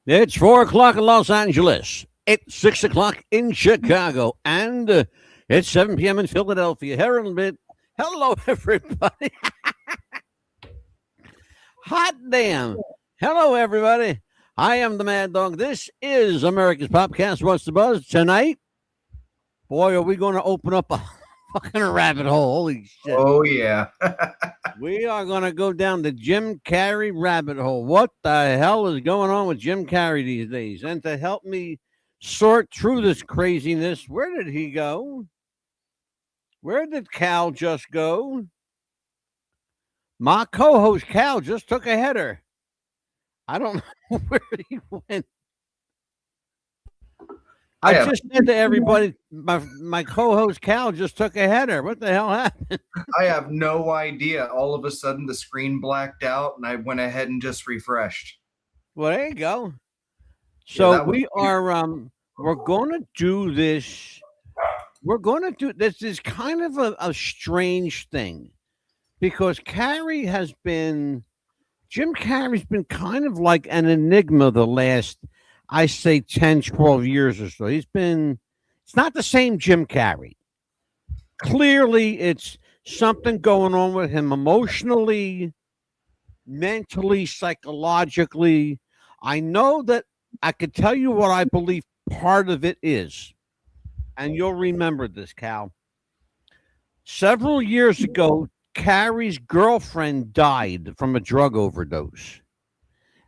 It's 4 o'clock in Los Angeles. It's 6 o'clock in Chicago, and it's 7 p.m. in Philadelphia. Hello, everybody. Hot damn. Hello, everybody. I am the Mad Dog. This is America's Popcast. What's the buzz? Tonight, boy, are we going to open up a fucking rabbit hole. Holy shit. Oh, yeah. We are going to go down the Jim Carrey rabbit hole. What the hell is going on with Jim Carrey these days? And to help me sort through this craziness, where did he go? Where did Cal just go? My co-host Cal just took a header. I don't know where he went. I just said to everybody, my co-host Cal just took a header. What the hell happened? I have no idea. All of a sudden, the screen blacked out, and I went ahead and just refreshed. Well, there you go. So Yeah, we are, we're going to do this. We're going to do this. Is kind of a strange thing because Jim Carrey's been kind of like an enigma the last, I say 10, 12 years or so. It's not the same Jim Carrey. Clearly, it's something going on with him emotionally, mentally, psychologically. I know that I could tell you what I believe part of it is. And you'll remember this, Cal. Several years ago, Carrey's girlfriend died from a drug overdose.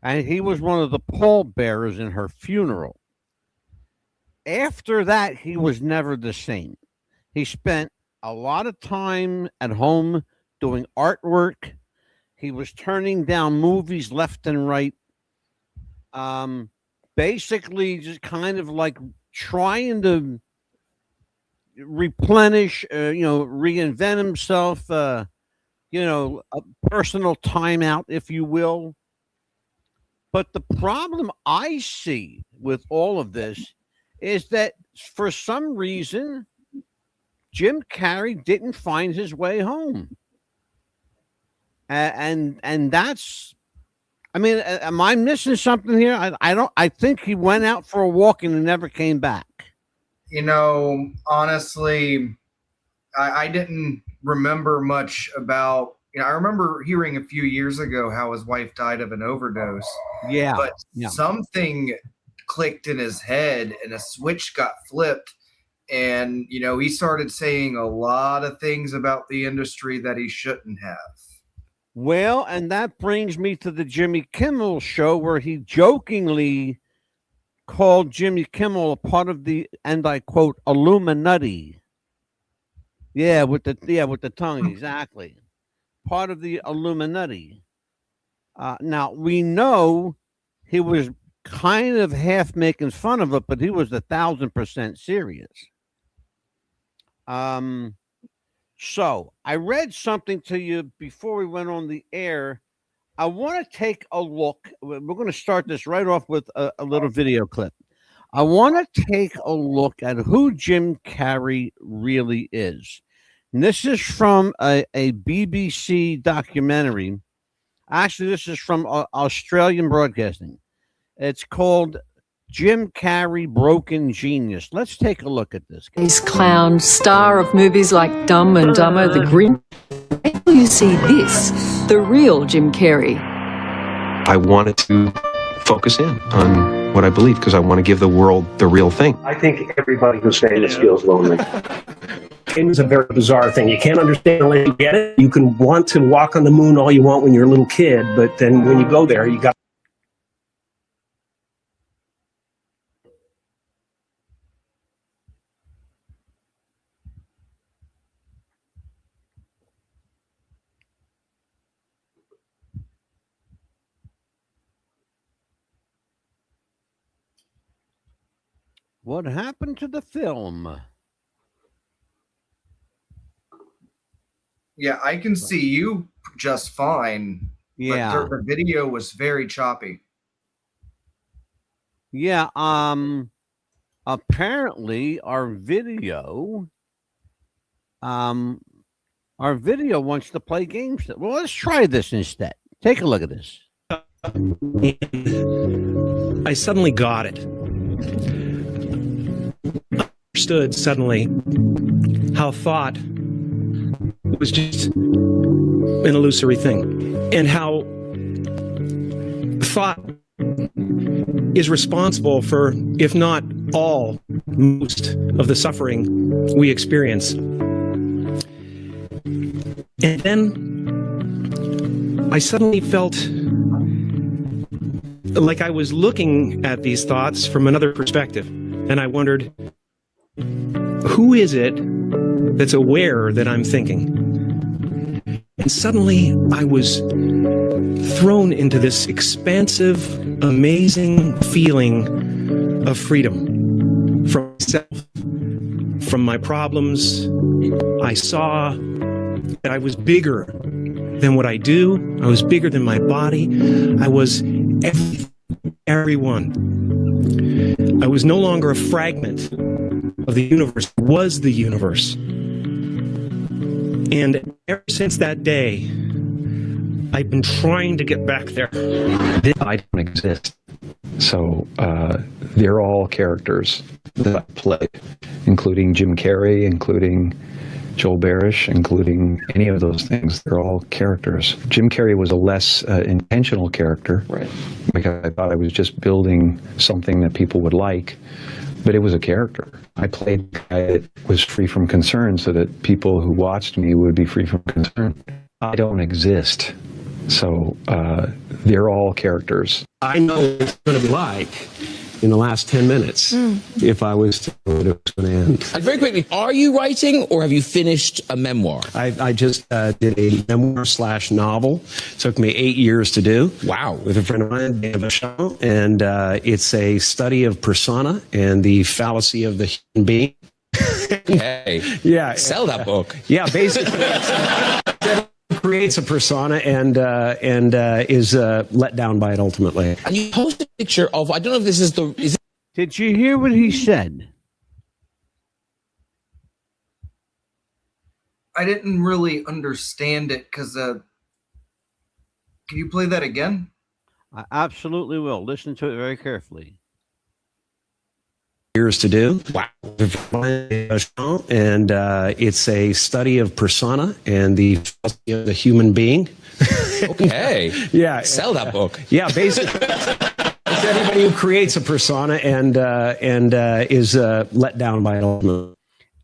And he was one of the pallbearers in her funeral. After that, he was never the same. He spent a lot of time at home doing artwork. He was turning down movies left and right. Basically, just kind of like trying to replenish, reinvent himself, a personal timeout, if you will. But the problem I see with all of this is that for some reason, Jim Carrey didn't find his way home. And that's, I mean, am I missing something here? I think he went out for a walk and he never came back. Honestly, I didn't remember much about, I remember hearing a few years ago how his wife died of an overdose. Yeah. But something clicked in his head and a switch got flipped. And, he started saying a lot of things about the industry that he shouldn't have. Well, and that brings me to the Jimmy Kimmel show where he jokingly called Jimmy Kimmel a part of the, and I quote, Illuminati. Yeah, with the tongue, exactly. Part of the Illuminati. Now, we know he was kind of half making fun of it, but he was 1,000% serious. So I read something to you before we went on the air. I want to take a look. We're going to start this right off with a little video clip. I want to take a look at who Jim Carrey really is. And this is from a BBC documentary. Actually, this is from Australian Broadcasting. It's called Jim Carrey, Broken Genius. Let's take a look at this. He's clown star of movies like Dumb and Dumber, The Grinch. Where do you see this, the real Jim Carrey? I wanted to focus in on what I believe because I want to give the world the real thing. I think everybody who's famous feels lonely. Fame is a very bizarre thing. You can't understand unless you get it. You can want to walk on the moon all you want when you're a little kid, but then when you go there, you got. What happened to the film? Yeah, I can see you just fine. Yeah. But the video was very choppy. Yeah, apparently our video wants to play games. Well, let's try this instead. Take a look at this. I suddenly got it. I understood suddenly how thought was just an illusory thing, and how thought is responsible for, if not all, most of the suffering we experience. And then I suddenly felt like I was looking at these thoughts from another perspective. And I wondered, who is it that's aware that I'm thinking? And suddenly I was thrown into this expansive, amazing feeling of freedom from myself, from my problems. I saw that I was bigger than what I do. I was bigger than my body. I was everyone. I was no longer a fragment of the universe. I was the universe. And ever since that day, I've been trying to get back there. I don't exist. So they're all characters that I play, including Jim Carrey, including Joel Barish, including any of those things. They're all characters. Jim Carrey was a less intentional character, right? Because I thought I was just building something that people would like, but it was a character. I played a guy that was free from concern so that people who watched me would be free from concern. I don't exist. So they're all characters. I know what it's going to be like in the last 10 minutes if I was to know what it was going to end. Very quickly, are you writing or have you finished a memoir? I just did a memoir/novel. It took me 8 years to do. Wow. With a friend of mine, Dan Vachon, and it's a study of persona and the fallacy of the human being. Okay. Yeah. Sell that book. Yeah, basically. Creates a persona and is let down by it ultimately. And you posted a picture of, I don't know if this is the... Did you hear what he said? I didn't really understand it because can you play that again? I absolutely will. Listen to it very carefully. Years to do. Wow. And it's a study of persona and the fallacy of the human being. Okay. Yeah. Sell that book. Yeah, basically. It's anybody who creates a persona and is let down by it ultimately.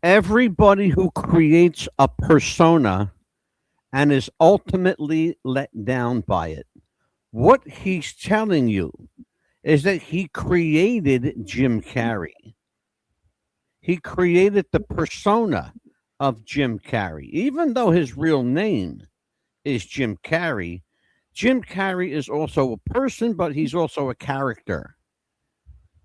Everybody who creates a persona and is ultimately let down by it. What he's telling you is that he created Jim Carrey. He created the persona of Jim Carrey. Even though his real name is Jim Carrey is also a person, but he's also a character.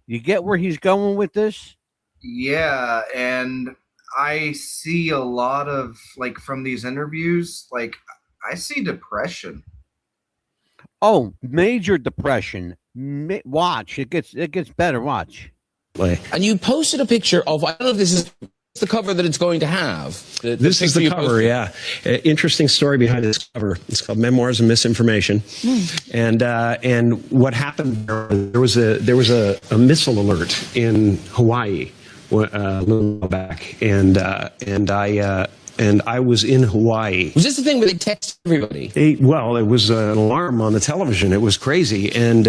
You get where he's going with this? Yeah, and I see a lot of, like, from these interviews, like, I see depression. Oh, major depression. Watch, it gets better. Watch. And you posted a picture of, I don't know if this is the cover that it's going to have. This is the cover, yeah. Interesting story behind this cover. It's called Memoirs of Misinformation. And what happened, there was a missile alert in Hawaii a little while back, and I was in Hawaii. Was this the thing where they text everybody? Well, it was an alarm on the television. It was crazy. And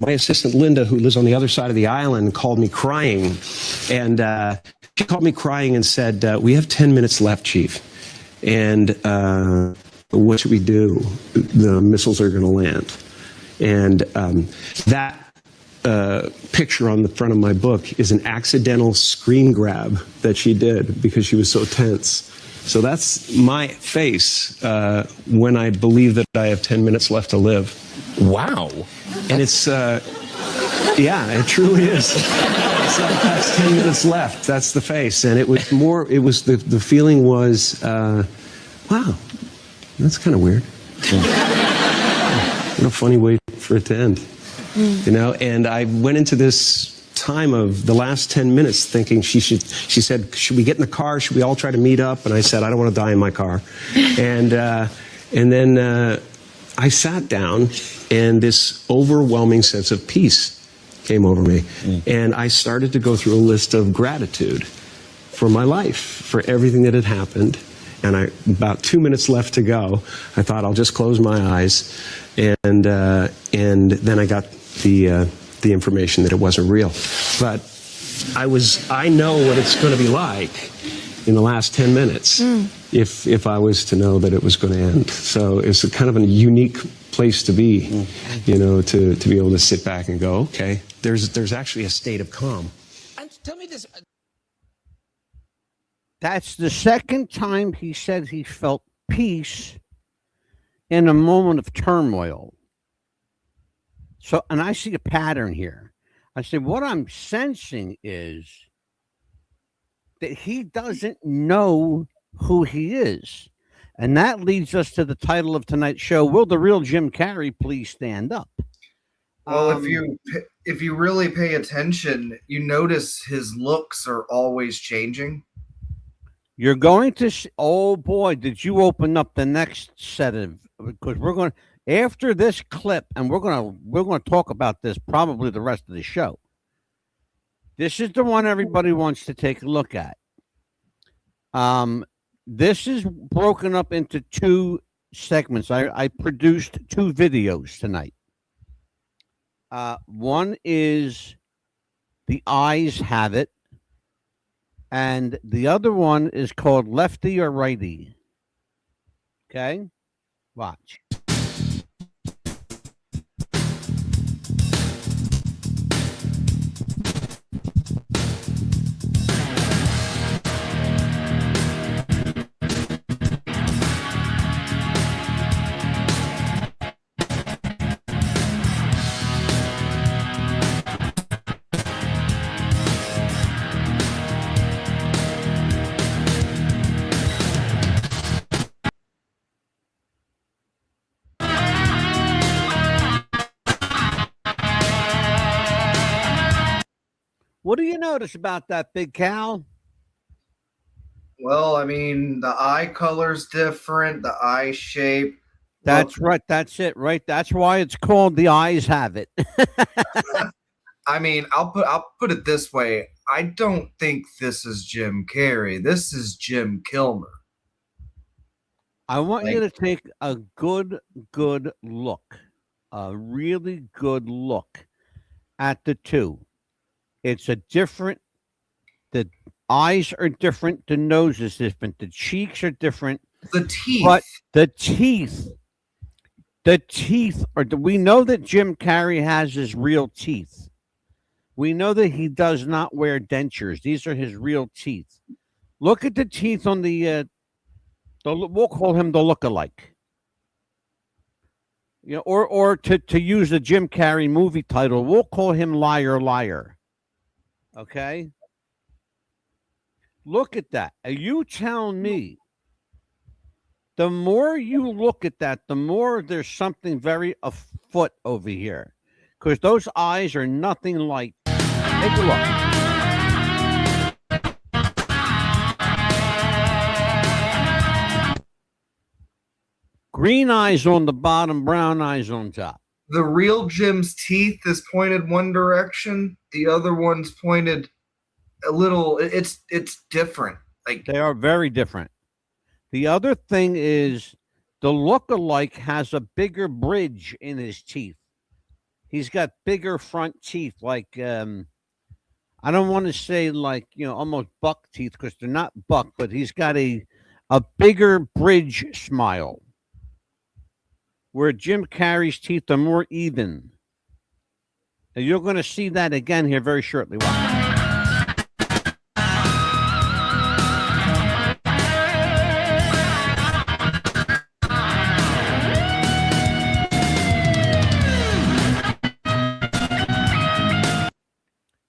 my assistant, Linda, who lives on the other side of the island, called me crying. And she called me crying and said, we have 10 minutes left, Chief. And what should we do? The missiles are going to land. And that picture on the front of my book is an accidental screen grab that she did because she was so tense. So that's my face when I believe that I have 10 minutes left to live. Wow. And it's, yeah, it truly is. So that's 10 minutes left. That's the face. And it was more, it was, the feeling was, wow, that's kind of weird. What a funny way for it to end. You know, and I went into this time of the last 10 minutes thinking she said, should we get in the car? Should we all try to meet up? And I said, I don't want to die in my car. And then I sat down, and this overwhelming sense of peace came over me. And I started to go through a list of gratitude for my life, for everything that had happened. And about 2 minutes left to go, I thought I'll just close my eyes. And then I got the information that it wasn't real. But I know what it's going to be like in the last 10 minutes if I was to know that it was going to end. So it's a kind of a unique place to be, to be able to sit back and go, okay, there's actually a state of calm. And tell me this. That's the second time he said he felt peace in a moment of turmoil. So, and I see a pattern here. I said, what I'm sensing is that he doesn't know who he is. And that leads us to the title of tonight's show. Will the real Jim Carrey please stand up? Well, if you really pay attention, you notice his looks are always changing. You're going to see, oh boy, did you open up the next set of, because we're going to, after this clip, and we're going to talk about this probably the rest of the show. This is the one everybody wants to take a look at. This is broken up into two segments. I produced two videos tonight. One is The Eyes Have It, and the other one is called Lefty or Righty. Okay? Watch. What do you notice about that, Big Cal? Well, I mean, the eye color's different, the eye shape. That's right. That's it, right? That's why it's called The Eyes Have It. I mean, I'll put it this way. I don't think this is Jim Carrey. This is Jim Kilmer. I want you to take a good look, a really good look at the two. It's a different, the eyes are different, the nose is different, the cheeks are different. The teeth. But the teeth are, we know that Jim Carrey has his real teeth. We know that he does not wear dentures. These are his real teeth. Look at the teeth on the we'll call him the look-alike. You know, or to use the Jim Carrey movie title, we'll call him Liar Liar. Okay? Look at that. You tell me, the more you look at that, the more there's something very afoot over here. Because those eyes are nothing like. Take a look. Green eyes on the bottom, brown eyes on top. The real Jim's teeth is pointed one direction. The other one's pointed a little. It's different. Like, they are very different. The other thing is the look-alike has a bigger bridge in his teeth. He's got bigger front teeth, like I don't want to say like, almost buck teeth, because they're not buck, but he's got a bigger bridge smile. Where Jim Carrey's teeth are more even. And you're going to see that again here very shortly. Watch.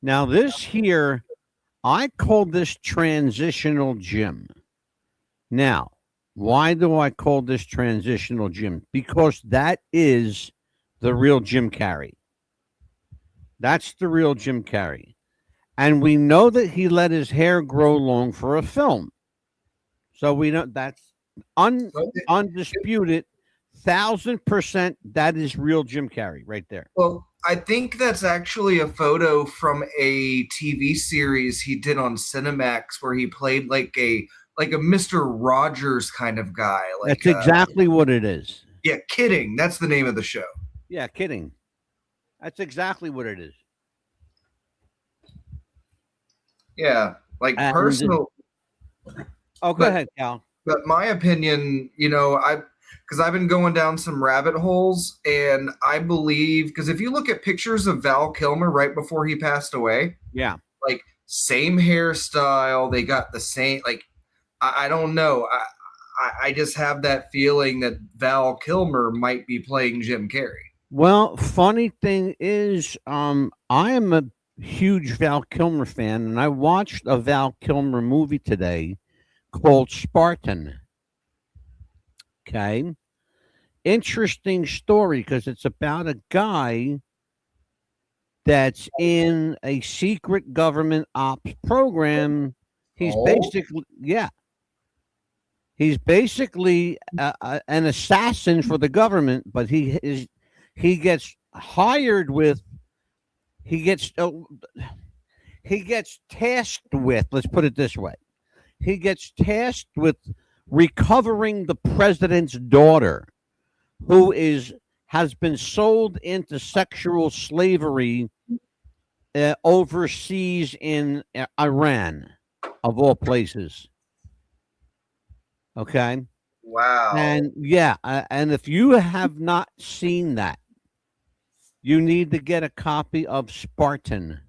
Now this here, I call this transitional Jim. Now, why do I call this transitional Jim? Because that is the real Jim Carrey. That's the real Jim Carrey. And we know that he let his hair grow long for a film. So we know that's undisputed 1,000%, that is real Jim Carrey right there. Well, I think that's actually a photo from a TV series he did on Cinemax where he played like a Mr. Rogers kind of guy. Like That's exactly what it is. yeah, Kidding. That's the name of the show. Yeah, kidding. That's exactly what it is. Yeah, like And- personal. Oh, go But- ahead, Cal. But my opinion, because I've been going down some rabbit holes, and I believe because if you look at pictures of Val Kilmer right before he passed away, Yeah. like same hairstyle, they got the same. Like I don't know. I just have that feeling that Val Kilmer might be playing Jim Carrey. Well, funny thing is, I am a huge Val Kilmer fan, and I watched a Val Kilmer movie today called Spartan. Okay. Interesting story because it's about a guy that's in a secret government ops program. He's Oh. basically, yeah. He's basically an assassin for the government, but he gets hired with, he gets tasked with, let's put it this way. He gets tasked with recovering the president's daughter, who has been sold into sexual slavery overseas in Iran, of all places. Okay. Wow. And yeah, and if you have not seen that, you need to get a copy of Spartan.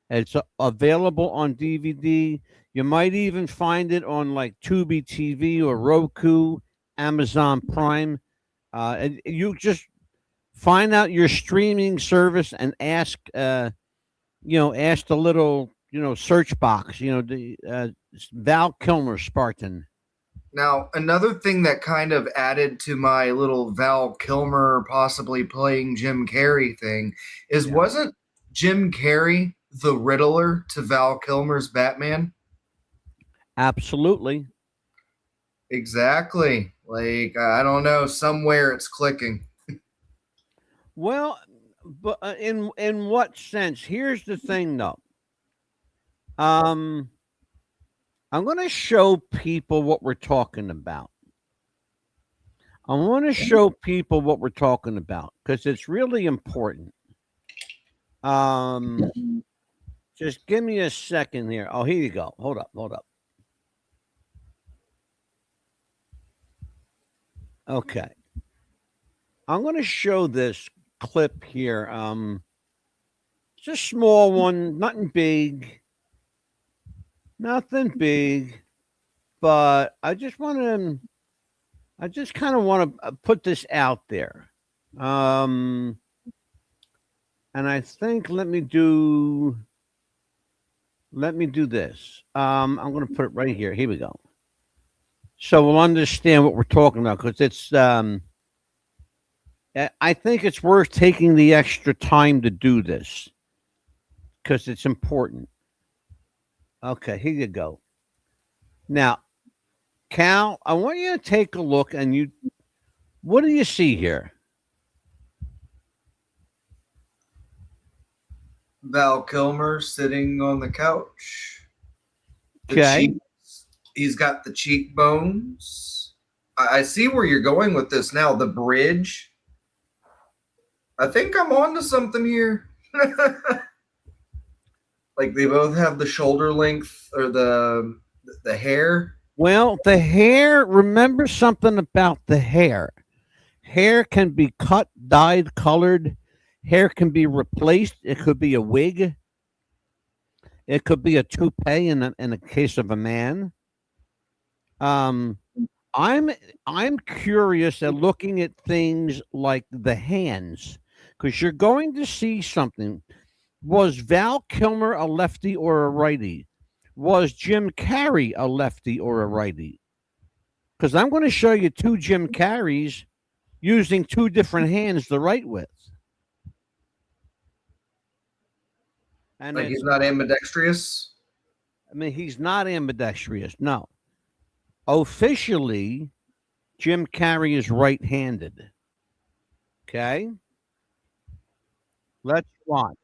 It's available on DVD. You might even find it on like Tubi TV or Roku, Amazon Prime. And you just find out your streaming service and ask, ask the little, search box, the Val Kilmer Spartan. Now, another thing that kind of added to my little Val Kilmer possibly playing Jim Carrey thing is wasn't Jim Carrey the Riddler to Val Kilmer's Batman? Absolutely. Exactly. Like, I don't know, somewhere it's clicking. Well, but in what sense? Here's the thing, though. I'm going to show people what we're talking about. I want to show people what we're talking about because it's really important. Just give me a second here. Oh, here you go. Hold up. Okay. I'm going to show this clip here. It's a small one, nothing big, but I just kind of want to put this out there. And I think let me do this. I'm going to put it right here. Here we go. So we'll understand what we're talking about because it's I think it's worth taking the extra time to do this because it's important. Okay, here you go. Now, Cal, I want you to take a look and what do you see here? Val Kilmer sitting on the couch. Okay. He's got the cheekbones. I see where you're going with this now. The bridge. I think I'm on to something here. Like they both have the shoulder length or the hair. Well, the hair, remember something about the hair. Hair can be cut, dyed, colored. Hair can be replaced. It could be a wig. It could be a toupee in the case of a man. I'm curious at looking at things like the hands because you're going to see something. Was Val Kilmer a lefty or a righty? Was Jim Carrey a lefty or a righty? Because I'm going to show you two Jim Carreys using two different hands to write with. And Like he's not ambidextrous. I mean, he's not ambidextrous. No. Officially, Jim Carrey is right-handed. Okay? Let's watch.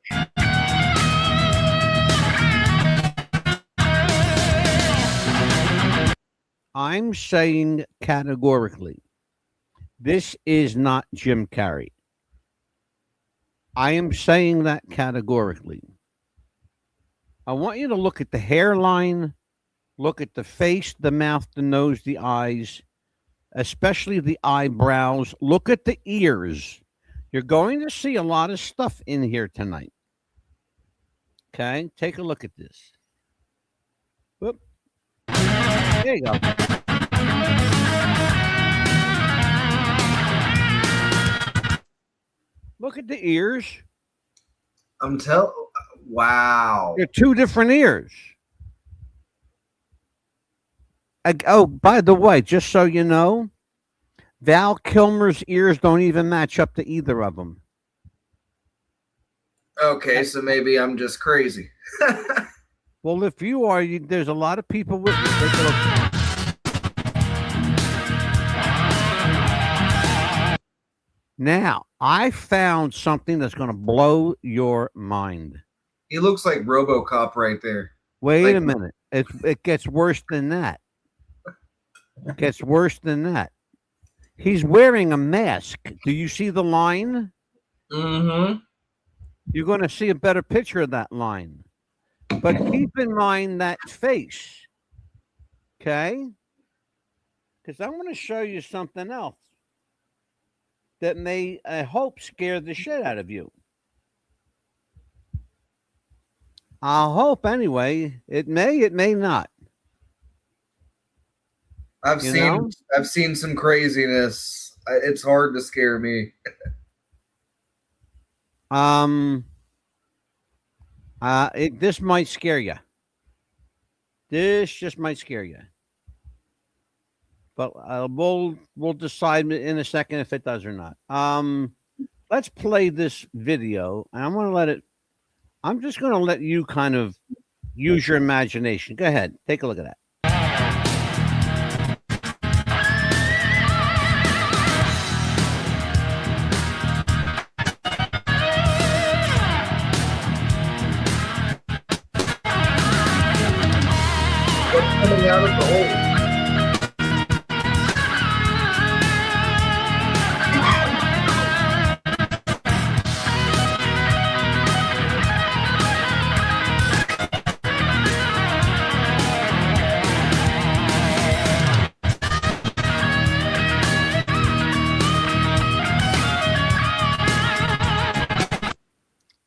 I'm saying categorically, this is not Jim Carrey. I am saying that categorically. I want you to look at the hairline, look at the face, the mouth, the nose, the eyes, especially the eyebrows. Look at the ears. You're going to see a lot of stuff in here tonight. Okay, take a look at this. Whoop. There you go. Look at the ears. Wow. They're two different ears. Oh, by the way, just so you know, Val Kilmer's ears don't even match up to either of them. Okay, so maybe I'm just crazy. Well, if you are, there's a lot of people with. Now, I found something that's going to blow your mind. He looks like RoboCop right there. Wait a minute. It gets worse than that. It gets worse than that. He's wearing a mask. Do you see the line? Mm-hmm. You're going to see a better picture of that line. But keep in mind that face. Okay? Because I'm going to show you something else that may, I hope, scare the shit out of you. I hope anyway. It may not. I've seen some craziness. It's hard to scare me. This might scare you. This just might scare you. But we'll decide in a second if it does or not. Let's play this video, and I'm just going to let you kind of use your imagination. Go ahead, take a look at that. What's coming out of the hole?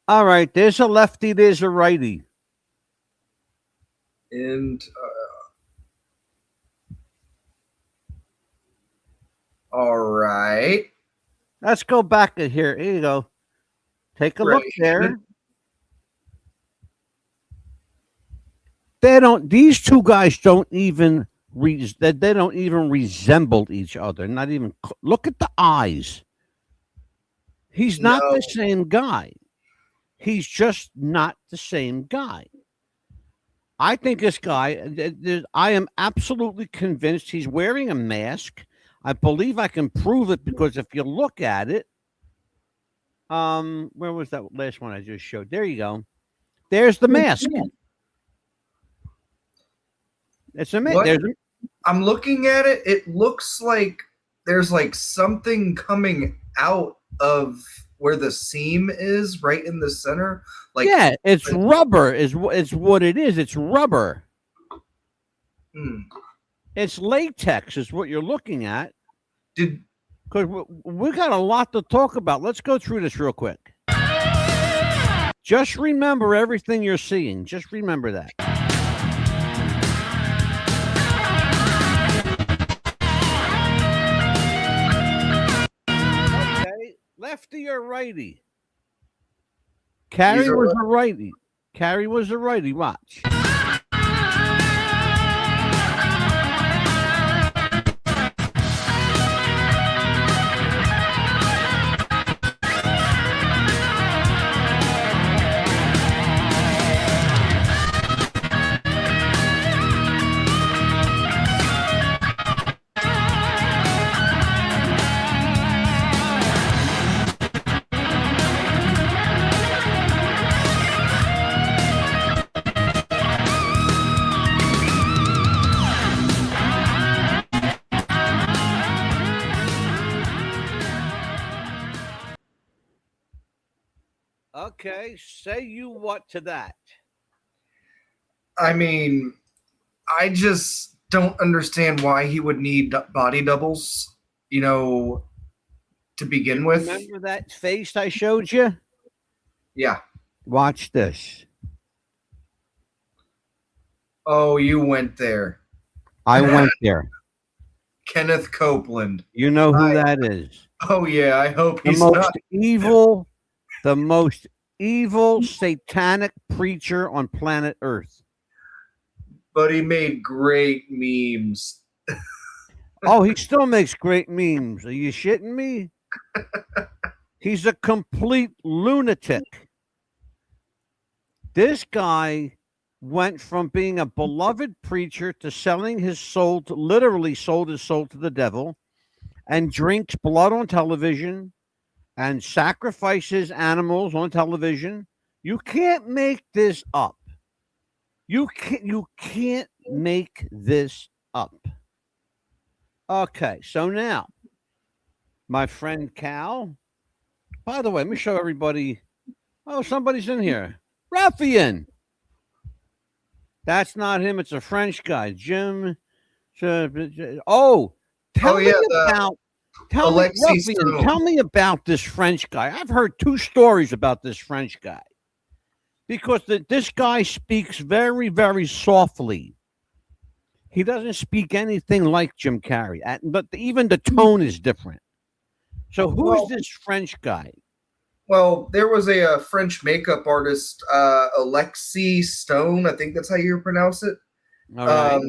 All right, there's a lefty, there's a righty. And all right. Let's go back to here. Here you go. Take a look there. These two guys don't even they don't even resemble each other. Not even look at the eyes. He's not the same guy. He's just not the same guy. I think this guy, I am absolutely convinced he's wearing a mask. I believe I can prove it because if you look at it, where was that last one I just showed? There you go. There's the mask. It's a mask. I'm looking at it. It looks like there's like something coming out of where the seam is, right in the center. Like, yeah, it's rubber. It's what it is. It's rubber. It's latex is what you're looking at. Because we got a lot to talk about. Let's go through this real quick. Just remember everything you're seeing. Just remember that. Okay, lefty or righty? Carrey was a righty. Carrey was a righty. Watch. Okay, say you what to that? I mean, I just don't understand why he would need body doubles, to begin with. Remember that face I showed you? Yeah. Watch this. Oh, you went there. I went there. Kenneth Copeland. You know who that is? Oh, yeah. I hope The he's most not. evil, the most evil satanic preacher on planet Earth. But he made great memes. Oh, he still makes great memes. Are you shitting me? He's a complete lunatic. This guy went from being a beloved preacher to selling his soul, literally sold his soul to the devil, and drinks blood on television and sacrifices animals on television. You can't make this up. You can't make this up. Okay, so now, my friend Cal. By the way, let me show everybody. Oh, somebody's in here. Ruffian. That's not him. It's a French guy. Jim. Oh, tell me yeah, about. Tell Alexis me, Ruffian, Stone. tell me about this French guy. I've heard two stories about this French guy. Because this guy speaks very, very softly. He doesn't speak anything like Jim Carrey, but even the tone is different. So who's this French guy? Well, there was a French makeup artist, Alexis Stone. I think that's how you pronounce it. All right.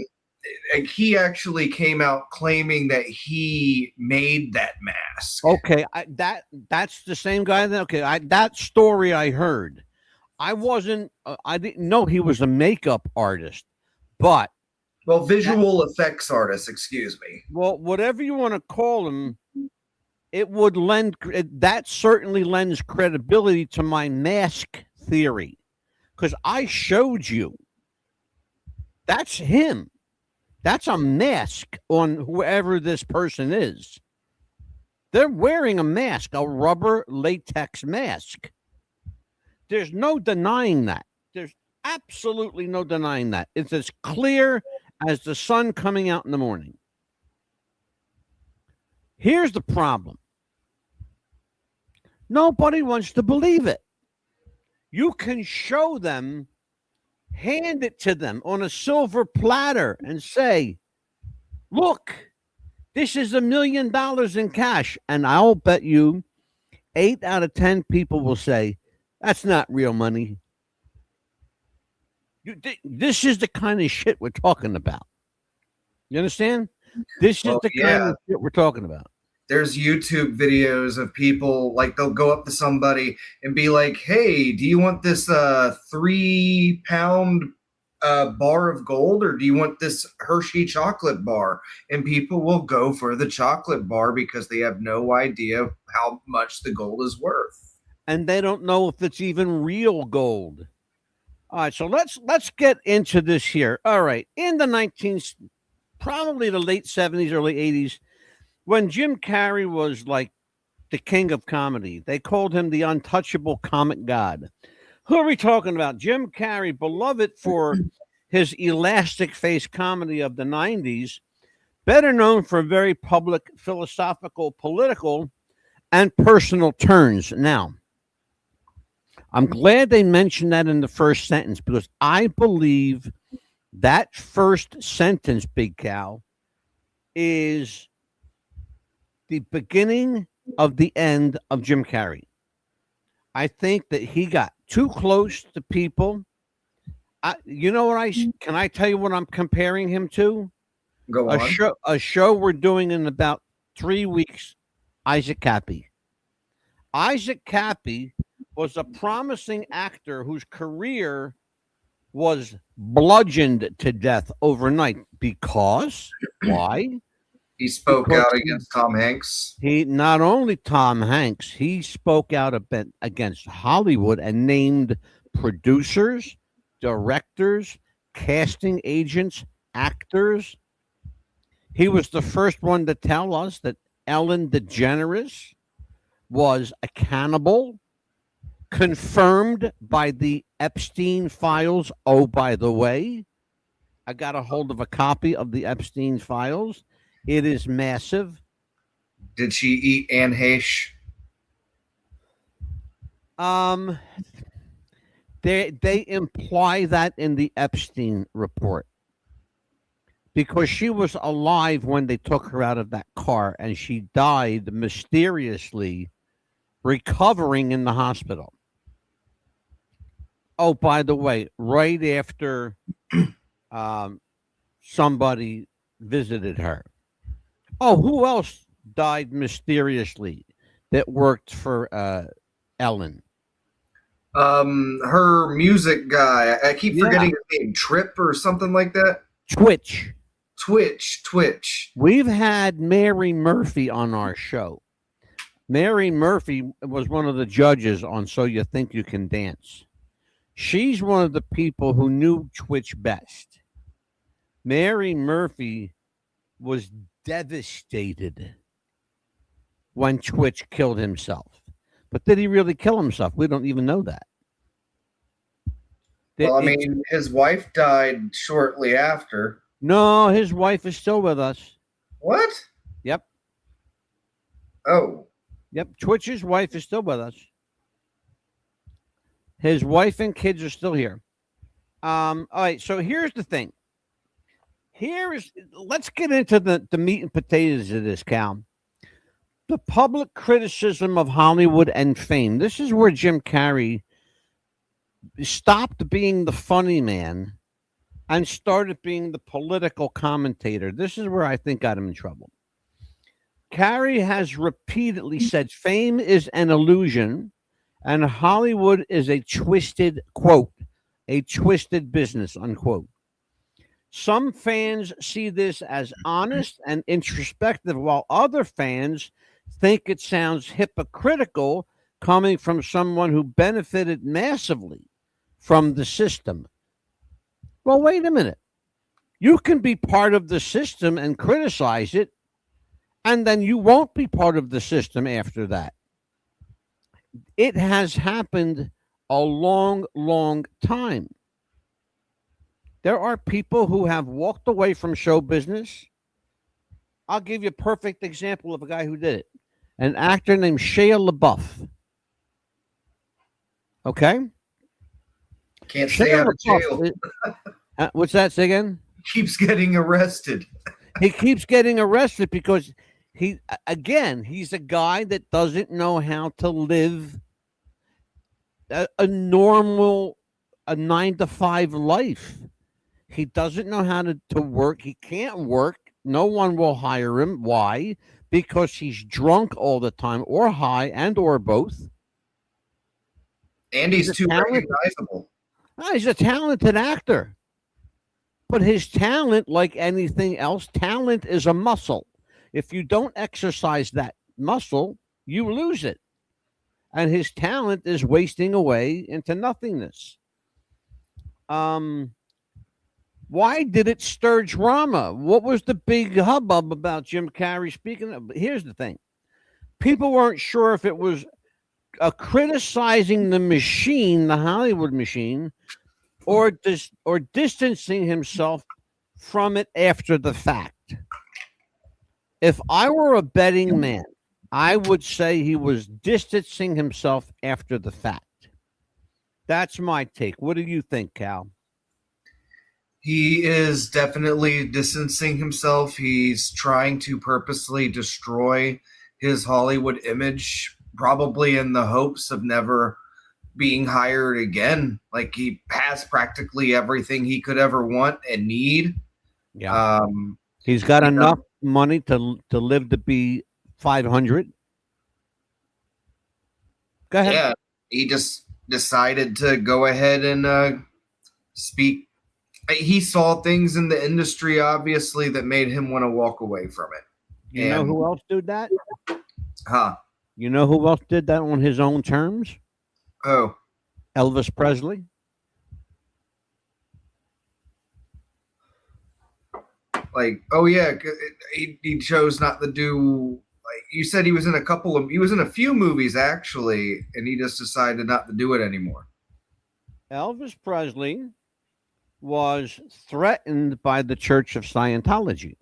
He actually came out claiming that he made that mask. Okay, that's the same guy. Okay, that story I heard. I didn't know he was a makeup artist, but Well, visual effects artist, excuse me. well, whatever you want to call him, it would that certainly lends credibility to my mask theory, because I showed you. That's him. That's a mask on whoever this person is. They're wearing a mask, a rubber latex mask. There's no denying that. There's absolutely no denying that. It's as clear as the sun coming out in the morning. Here's the problem. Nobody wants to believe it. You can show them, hand it to them on a silver platter and say, look, this is $1 million in cash. And I'll bet you 8 out of 10 people will say, that's not real money. This is the kind of shit we're talking about. You understand? This is the kind of shit we're talking about. There's YouTube videos of people, like, they'll go up to somebody and be like, hey, do you want this 3-pound bar of gold, or do you want this Hershey chocolate bar? And people will go for the chocolate bar because they have no idea how much the gold is worth. And they don't know if it's even real gold. All right, so let's get into this here. All right, in the probably the late 70s, early 80s, when Jim Carrey was like the king of comedy, they called him the untouchable comic god. Who are we talking about? Jim Carrey, beloved for his elastic face comedy of the 90s, better known for very public, philosophical, political, and personal turns. Now, I'm glad they mentioned that in the first sentence, because I believe that first sentence, Big Cow, is the beginning of the end of Jim Carrey. I think that he got too close to people. Can I tell you what I'm comparing him to? Go on. A show we're doing in about 3 weeks, Isaac Cappy. Isaac Cappy was a promising actor whose career was bludgeoned to death overnight. Because why? He spoke out against Tom Hanks. He not only Tom Hanks, he spoke out against Hollywood and named producers, directors, casting agents, actors. He was the first one to tell us that Ellen DeGeneres was a cannibal. confirmed by the Epstein files. Oh, by the way, I got a hold of a copy of the Epstein files. It is massive. Did she eat Anne Heche? They imply that in the Epstein report because she was alive when they took her out of that car, and she died mysteriously, recovering in the hospital. Oh, by the way, right after somebody visited her. Oh, who else died mysteriously that worked for Ellen? Her music guy. I keep Yeah. forgetting his name. Trip or something like that. Twitch. Twitch. We've had Mary Murphy on our show. Mary Murphy was one of the judges on So You Think You Can Dance. She's one of the people who knew Twitch best. Mary Murphy was devastated when Twitch killed himself. But did he really kill himself? We don't even know that. Well, I mean, his wife died shortly after. No, his wife is still with us. What? Yep. Oh. Yep. Twitch's wife is still with us. His wife and kids are still here. All right. So here's the thing. Let's get into the meat and potatoes of this, Cal. The public criticism of Hollywood and fame. This is where Jim Carrey stopped being the funny man and started being the political commentator. This is where I think got him in trouble. Carrey has repeatedly said fame is an illusion and Hollywood is a twisted, quote, a twisted business, unquote. Some fans see this as honest and introspective, while other fans think it sounds hypocritical coming from someone who benefited massively from the system. Well, wait a minute. You can be part of the system and criticize it, and then you won't be part of the system after that. It has happened a long, long time. There are people who have walked away from show business. I'll give you a perfect example of a guy who did it. An actor named Shia LaBeouf. Okay? Can't stay out of jail. What's that? Say again? Keeps getting arrested. He keeps getting arrested because he's a guy that doesn't know how to live a normal 9-to-5 life. He doesn't know how to work. He can't work. No one will hire him. Why? Because he's drunk all the time, or high, and or both. And he's too recognizable. He's a talented actor. But his talent, like anything else, talent is a muscle. If you don't exercise that muscle, you lose it. And his talent is wasting away into nothingness. Why did it stir drama? What was the big hubbub about Jim Carrey speaking? Here's the thing. People weren't sure if it was criticizing the machine, the Hollywood machine, or distancing himself from it after the fact. If I were a betting man, I would say he was distancing himself after the fact. That's my take. What do you think, Cal? He is definitely distancing himself. He's trying to purposely destroy his Hollywood image, probably in the hopes of never being hired again. Like, he has practically everything he could ever want and need. Yeah. He's got enough money to live to be 500. Go ahead. Yeah, he just decided to go ahead and speak. He saw things in the industry, obviously, that made him want to walk away from it. You know who else did that? Huh? You know who else did that on his own terms? Oh, Elvis Presley. like, oh yeah, he chose not to do you said he was in a few movies actually, and he just decided not to do it anymore. Elvis Presley was threatened by the Church of Scientology.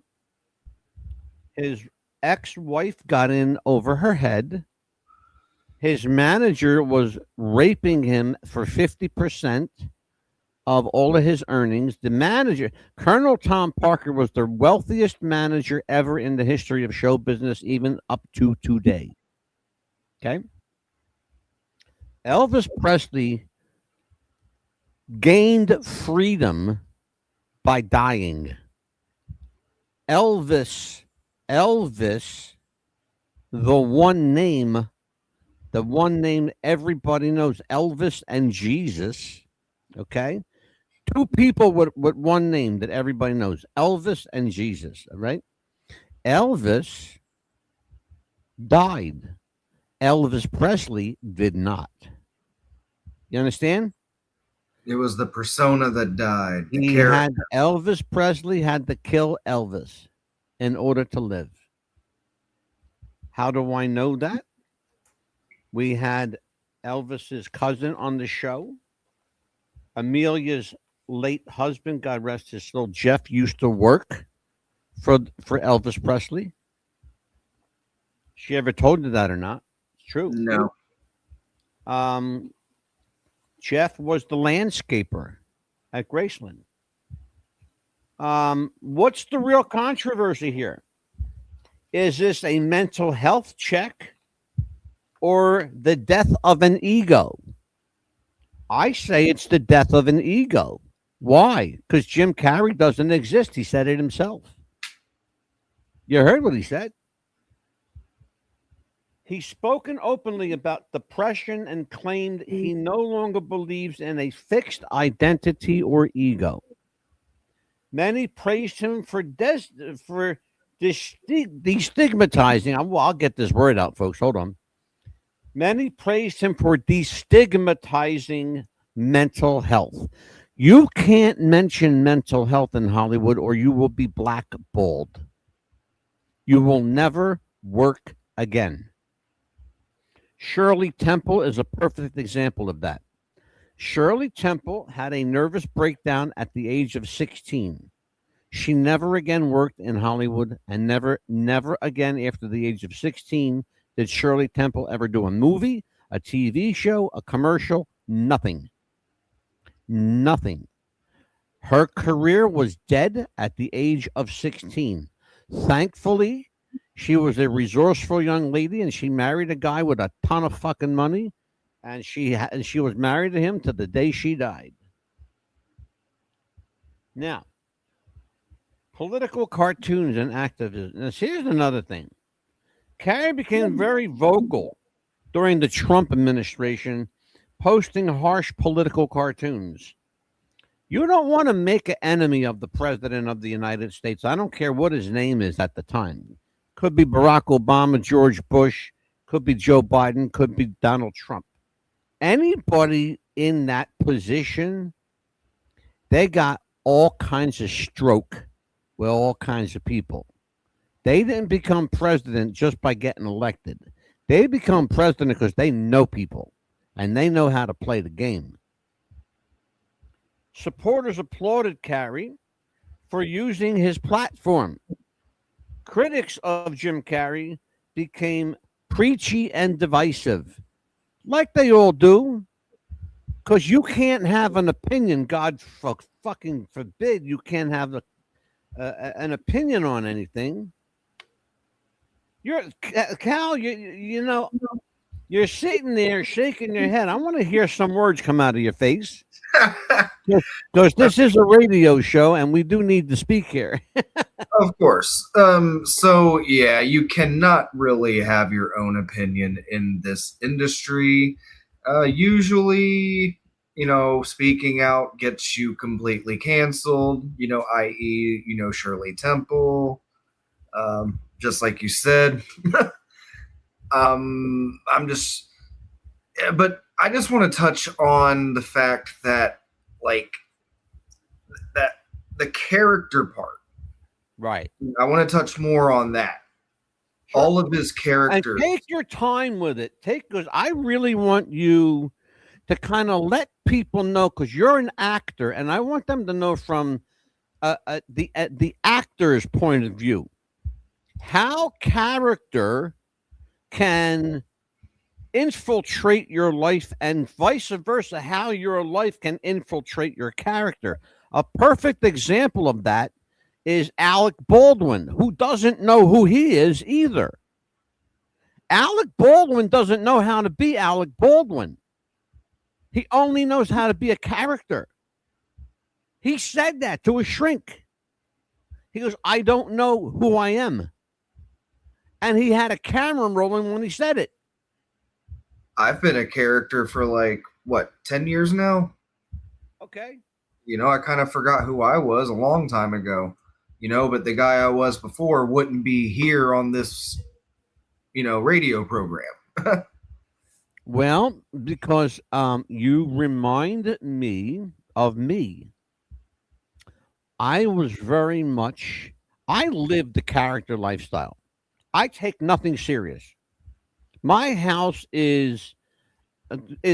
His ex-wife got in over her head. His manager was raping him for 50% of all of his earnings. The manager, Colonel Tom Parker, was the wealthiest manager ever in the history of show business, even up to today. Okay. Elvis Presley gained freedom by dying. Elvis, the one name everybody knows, Elvis and Jesus. Okay. Two people with one name that everybody knows, Elvis and Jesus. All right. Elvis died. Elvis Presley did not. You understand? It was the persona that died. Elvis Presley had to kill Elvis in order to live. How do I know that? We had Elvis's cousin on the show. Amelia's late husband, God rest his soul, Jeff, used to work for Elvis Presley. She ever told you that or not? It's true. No. Jeff was the landscaper at Graceland. What's the real controversy here? Is this a mental health check or the death of an ego? I say it's the death of an ego. Why? Because Jim Carrey doesn't exist. He said it himself. You heard what he said. He's spoken openly about depression and claimed he no longer believes in a fixed identity or ego. Many praised him for destigmatizing. Well, I'll get this word out, folks. Hold on. Many praised him for destigmatizing mental health. You can't mention mental health in Hollywood or you will be blackballed. You will never work again. Shirley Temple is a perfect example of that. Shirley Temple had a nervous breakdown at the age of 16. She never again worked in Hollywood, and never again after the age of 16 did Shirley Temple ever do a movie, a TV show, a commercial, nothing. Nothing. Her career was dead at the age of 16. Thankfully, she was a resourceful young lady, and she married a guy with a ton of fucking money, and she was married to him to the day she died. Now, political cartoons and activism. Now, here's another thing. Carrey became very vocal during the Trump administration, posting harsh political cartoons. You don't want to make an enemy of the president of the United States. I don't care what his name is at the time. Could be Barack Obama, George Bush, could be Joe Biden, could be Donald Trump. Anybody in that position, they got all kinds of stroke with all kinds of people. They didn't become president just by getting elected. They become president because they know people and they know how to play the game. Supporters applauded Carrey for using his platform. Critics of Jim Carrey became preachy and divisive, like they all do, because you can't have an opinion. God fucking forbid you can't have an opinion on anything. Cal, you know, you're sitting there shaking your head. I want to hear some words come out of your face. Because this is a radio show and we do need to speak here. Of course. So yeah, you cannot really have your own opinion in this industry. Usually, speaking out gets you completely canceled, i.e., Shirley Temple. Just like you said. But I just want to touch on the fact that, that the character part. Right. I want to touch more on that. all of his And characters. take your time with it. Because I really want you to kind of let people know, because you're an actor, and I want them to know from the actor's point of view how character can infiltrate your life, and vice versa, how your life can infiltrate your character. A perfect example of that is Alec Baldwin, who doesn't know who he is either. Alec Baldwin doesn't know how to be Alec Baldwin. He only knows how to be a character. He said that to a shrink. He goes, I don't know who I am. And he had a camera rolling when he said it. I've been a character for like, what, 10 years now? Okay. You know, I kind of forgot who I was a long time ago, you know, but the guy I was before wouldn't be here on this, you know, radio program. Well, because you remind me of me. I was very much, I lived the character lifestyle. I take nothing serious. My house is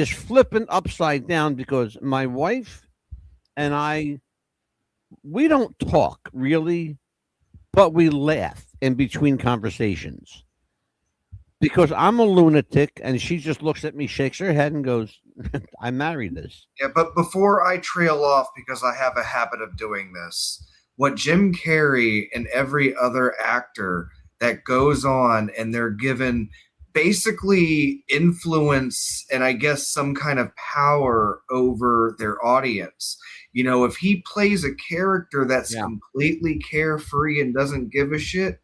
flipping upside down because my wife and I, we don't talk really, but we laugh in between conversations because I'm a lunatic, and she just looks at me, shakes her head, and goes, I married this. Yeah, but before I trail off, because I have a habit of doing this, what Jim Carrey and every other actor that goes on and they're given basically influence and I guess some kind of power over their audience. You know, if he plays a character that's completely carefree and doesn't give a shit,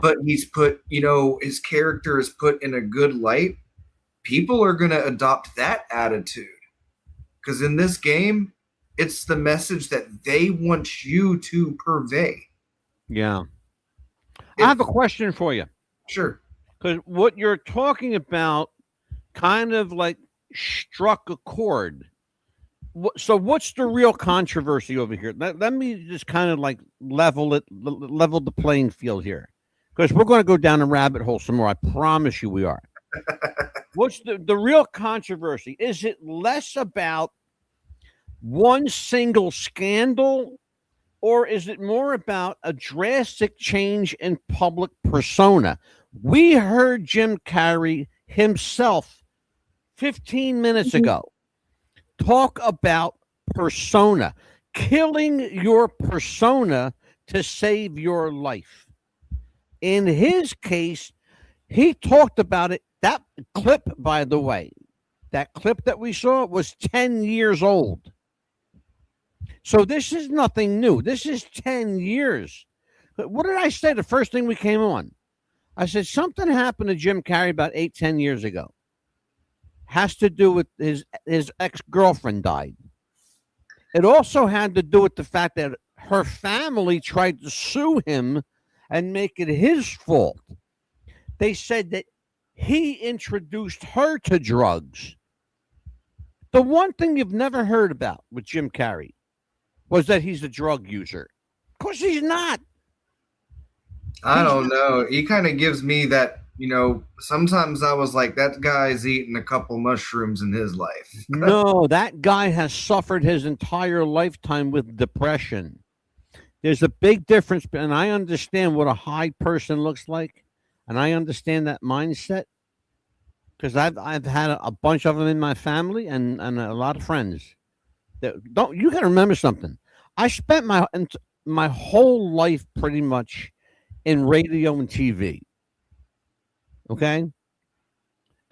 but he's put, you know, his character is put in a good light, people are going to adopt that attitude. Because in this game, it's the message that they want you to purvey. Yeah. I have a question for you. Sure. Because what you're talking about kind of like struck a chord. So what's the real controversy over here? Let me just kind of like level the playing field here. Because we're going to go down a rabbit hole some more. I promise you we are. What's the real controversy? Is it less about one single scandal, or is it more about a drastic change in public persona? We heard Jim Carrey himself 15 minutes ago talk about persona, killing your persona to save your life. In his case, he talked about it. That clip, by the way, that clip that we saw was 10 years old. So this is nothing new. This is 10 years. What did I say the first thing we came on? I said something happened to Jim Carrey about 8-10 years ago. Has to do with his ex-girlfriend died. It also had to do with the fact that her family tried to sue him and make it his fault. They said that he introduced her to drugs. The one thing you've never heard about with Jim Carrey was that he's a drug user. Of course he's not. I don't know. He kind of gives me that, you know, sometimes I was like, that guy's eating a couple mushrooms in his life. No, that guy has suffered his entire lifetime with depression. There's a big difference, and I understand what a high person looks like, and I understand that mindset because I've had a bunch of them in my family and a lot of friends. Don't you got to remember something? I spent my whole life pretty much in radio and TV. Okay,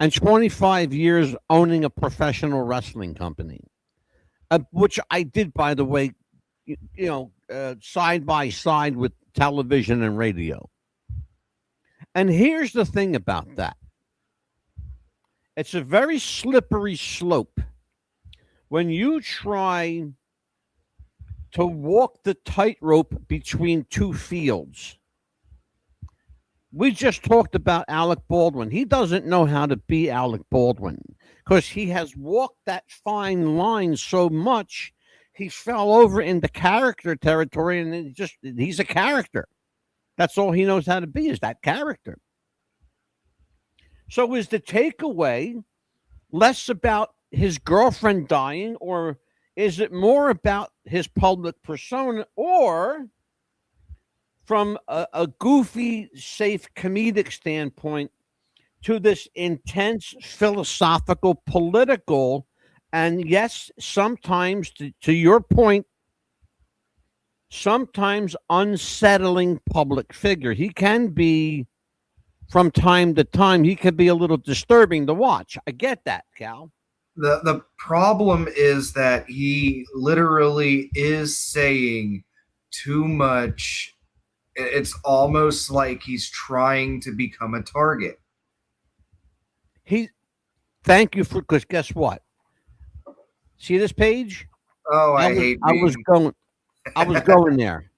and 25 years owning a professional wrestling company, which I did, by the way, side by side with television and radio. And here's the thing about that. It's a very slippery slope when you try to walk the tightrope between two fields. We just talked about Alec Baldwin. He doesn't know how to be Alec Baldwin because he has walked that fine line so much. He fell over into character territory, and he's a character. That's all he knows how to be, is that character. So is the takeaway less about his girlfriend dying, or is it more about his public persona, or from a goofy, safe comedic standpoint to this intense philosophical, political, and yes, sometimes, to your point, sometimes unsettling public figure? He can be, from time to time, he can be a little disturbing to watch. I get that, Cal. The problem is that he literally is saying too much. It's almost like he's trying to become a target. He, thank you for, because guess what? See this page? Oh, I hate I was being going, I was going there.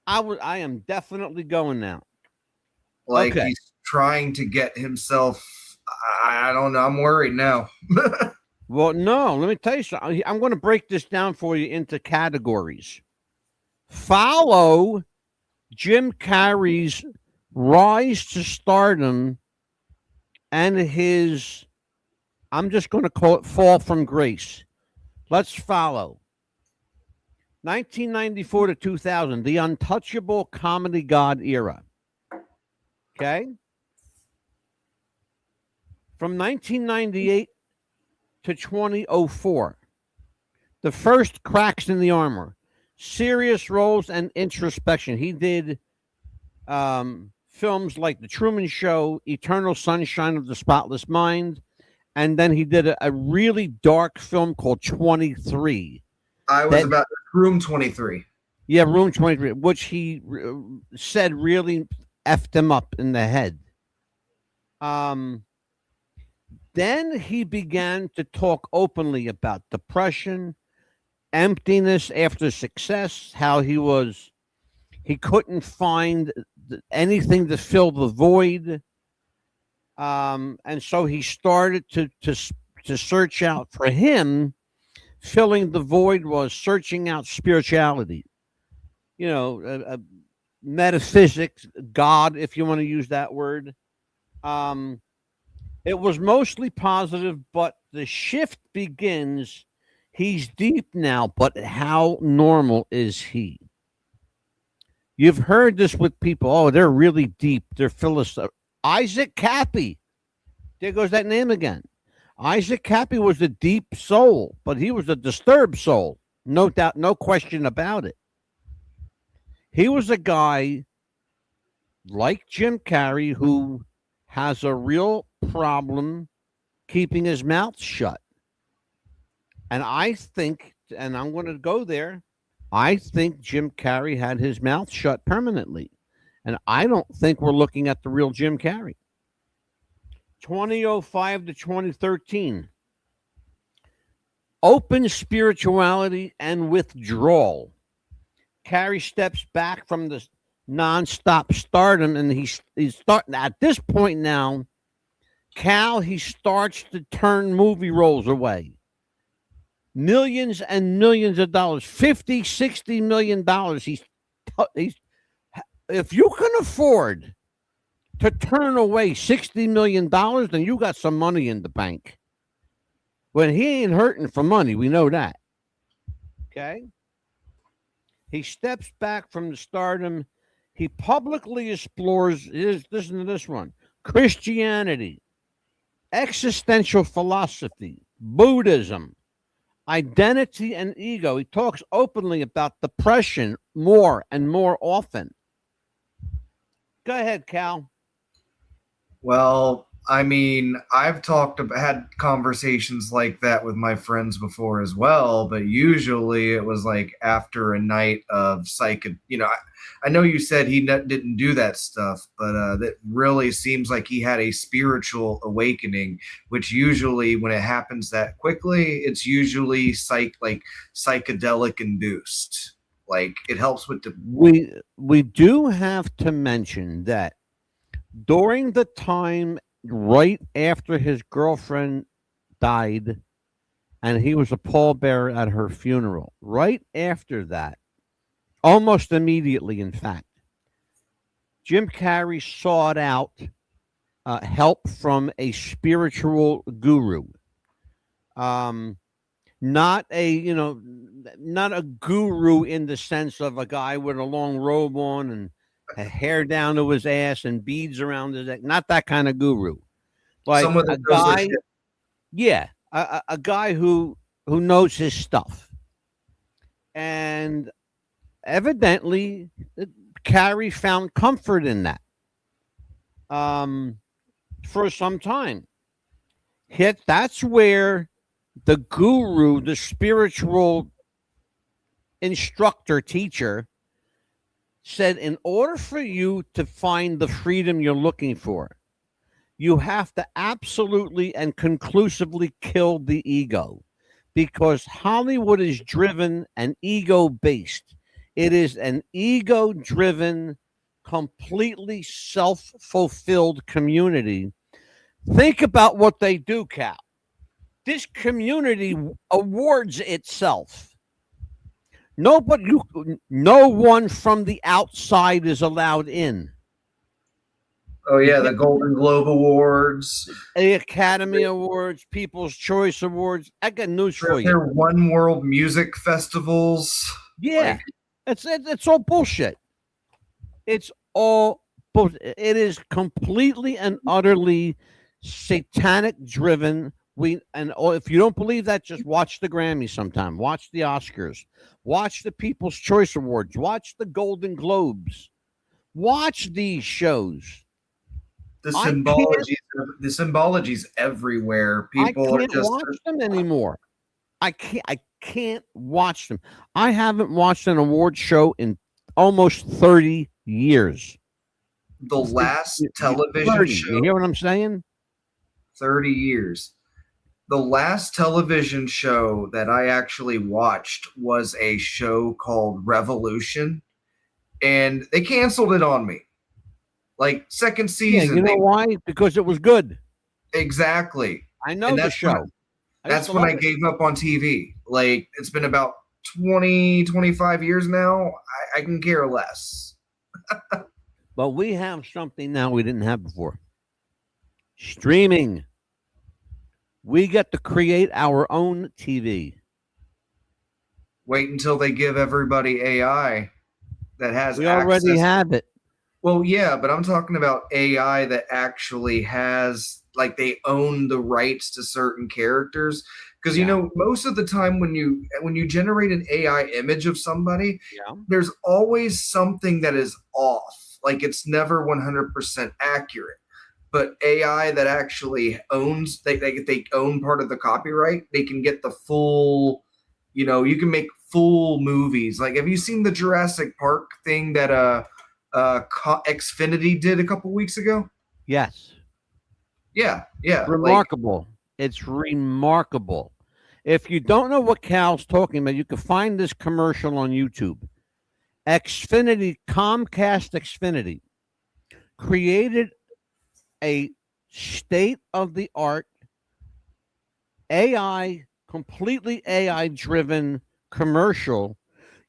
I am definitely going now. like Okay. he's trying to get himself. I don't know. I'm worried now. Well, no, let me tell you something. I'm going to break this down for you into categories. Follow Jim Carrey's rise to stardom and his, I'm just going to call it fall from grace. Let's follow 1994 to 2000, the untouchable comedy god era. Okay. From 1998 to 2004, the first cracks in the armor, serious roles and introspection. He did films like The Truman Show, Eternal Sunshine of the Spotless Mind, and then he did a really dark film called 23. I was about Room 23. Yeah, Room 23, which he said really effed him up in the head. Then he began to talk openly about depression, emptiness after success, how he couldn't find anything to fill the void. And so he started to search out. For him, filling the void was searching out spirituality, metaphysics, God, if you want to use that word. It was mostly positive, but the shift begins. He's deep now, but how normal is he? You've heard this with people. Oh, they're really deep. They're philosophical. Isaac Cappy. There goes that name again. Isaac Cappy was a deep soul, but he was a disturbed soul. No doubt, no question about it. He was a guy like Jim Carrey who has a real problem keeping his mouth shut. And I think, and I'm going to go there, I think Jim Carrey had his mouth shut permanently. And I don't think we're looking at the real Jim Carrey. 2005 to 2013. Open spirituality and withdrawal. Carrey steps back from the nonstop stardom, and he's starting at this point now. Cal, he starts to turn movie roles away. Millions and millions of dollars, 50, 60 million dollars. He's if you can afford to turn away $60 million, then you got some money in the bank. When he ain't hurting for money, we know that. Okay? He steps back from the stardom. He publicly explores, listen to this one, Christianity, existential philosophy, Buddhism, identity and ego. He talks openly about depression more and more often. Go ahead, Cal. Well, I mean, I've had conversations like that with my friends before as well, but usually it was like after a night of I know you said he didn't do that stuff, but that really seems like he had a spiritual awakening, which usually when it happens that quickly, it's usually psychedelic induced. Like it helps with the. We do have to mention that during the time right after his girlfriend died and he was a pallbearer at her funeral, right after that, almost immediately, in fact, Jim Carrey sought out help from a spiritual guru. Not a not a guru in the sense of a guy with a long robe on and a hair down to his ass and beads around his neck. Not that kind of guru, but Someone a that knows their guy, shit. yeah, a guy who knows his stuff. And evidently, Carrey found comfort in that for some time. Yet that's where the guru, the spiritual instructor, teacher, said in order for you to find the freedom you're looking for, you have to absolutely and conclusively kill the ego, because Hollywood is driven and ego based. It is an ego driven, completely self fulfilled community. Think about what they do, Cal. This community awards itself. No one from the outside is allowed in. Oh yeah, the Golden Globe Awards, The Academy Awards, People's Choice Awards. I got news for you. their One World Music Festivals. Yeah, it's all bullshit. It's all bullshit. It is completely and utterly satanic driven. If you don't believe that, just watch the Grammys sometime. Watch the Oscars. Watch the People's Choice Awards. Watch the Golden Globes. Watch these shows. The I symbology's everywhere. People I are can't just watch them anymore. I can't watch them. I haven't watched an award show in almost 30 years. the last television 30. show. You hear what I'm saying? 30 years. The last television show that I actually watched was a show called Revolution, and they canceled it on me. Like second Yeah, season. you know why? Because it was good. Exactly. I know And the that's show. That's when I gave up on TV. Like it's been about 20, 25 years now. I can care less. But we have something now we didn't have before. Streaming. We get to create our own TV. Wait until they give everybody AI that has We already access. have it. Well, yeah, but I'm talking about AI that actually has, like, they own the rights to certain characters. Because you know, most of the time when you generate an AI image of somebody, there's always something that is off. Like it's never 100% accurate. But AI that actually owns, they own part of the copyright. They can get the full, you can make full movies. Like, have you seen the Jurassic Park thing that Xfinity did a couple weeks ago? Yes. Yeah. Remarkable. It's remarkable. If you don't know what Cal's talking about, you can find this commercial on YouTube. Xfinity, Comcast Xfinity, created a state-of-the-art AI, completely AI-driven commercial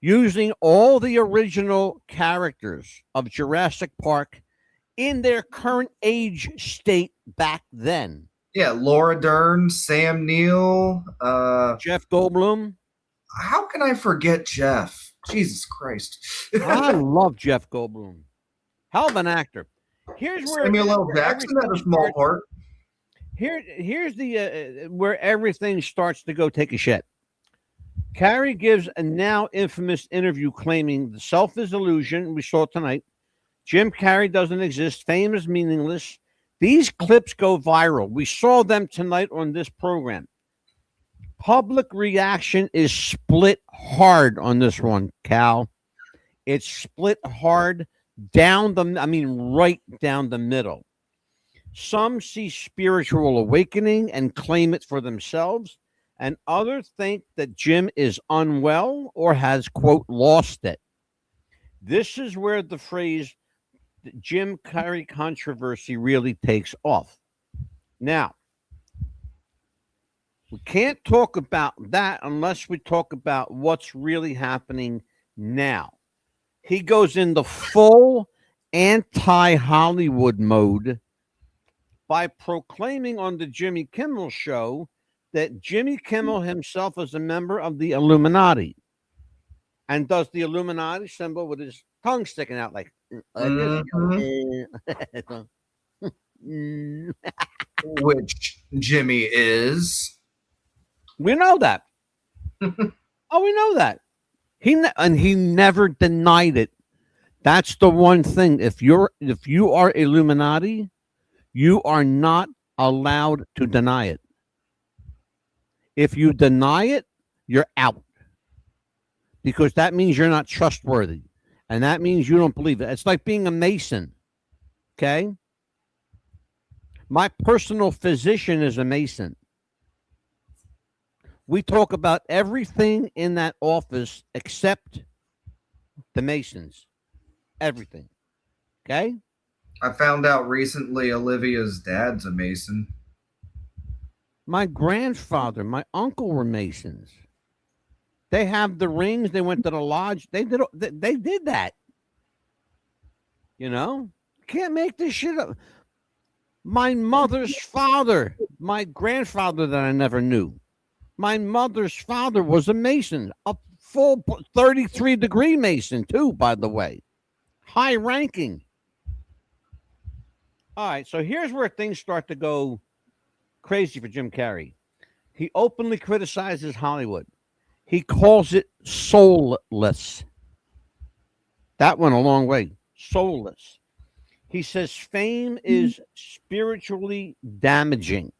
using all the original characters of Jurassic Park in their current age state back then. Yeah, Laura Dern, Sam Neill, Jeff Goldblum. How can I forget Jeff? Jesus Christ. I love Jeff Goldblum. Hell of an actor. Here's where Samuel L. Jackson had a small part. Here's the where everything starts to go take a shit. Carrey gives a now infamous interview claiming the self is illusion. We saw it tonight. Jim Carrey doesn't exist. Fame is meaningless. These clips go viral. We saw them tonight on this program. Public reaction is split hard on this one, Cal. It's split hard right down the middle. Some see spiritual awakening and claim it for themselves, and others think that Jim is unwell or has, quote, lost it. This is where the phrase Jim Carrey controversy really takes off. Now, we can't talk about that unless we talk about what's really happening now. He goes into full anti-Hollywood mode by proclaiming on the Jimmy Kimmel show that Jimmy Kimmel himself is a member of the Illuminati and does the Illuminati symbol with his tongue sticking out like this. Which Jimmy is. We know that. Oh, we know that. He never denied it. That's the one thing. If you are Illuminati, you are not allowed to deny it. If you deny it, you're out. Because that means you're not trustworthy. And that means you don't believe it. It's like being a Mason. Okay? My personal physician is a Mason. We talk about everything in that office except the Masons. Everything. Okay? I found out recently Olivia's dad's a Mason. My grandfather, my uncle were Masons. They have the rings. They went to the lodge. They did that. You know? Can't make this shit up. My mother's father, my grandfather that I never knew, my mother's father was a Mason, a full 33-degree Mason, too, by the way. High ranking. All right, so here's where things start to go crazy for Jim Carrey. He openly criticizes Hollywood. He calls it soulless. That went a long way. Soulless. He says fame is spiritually damaging.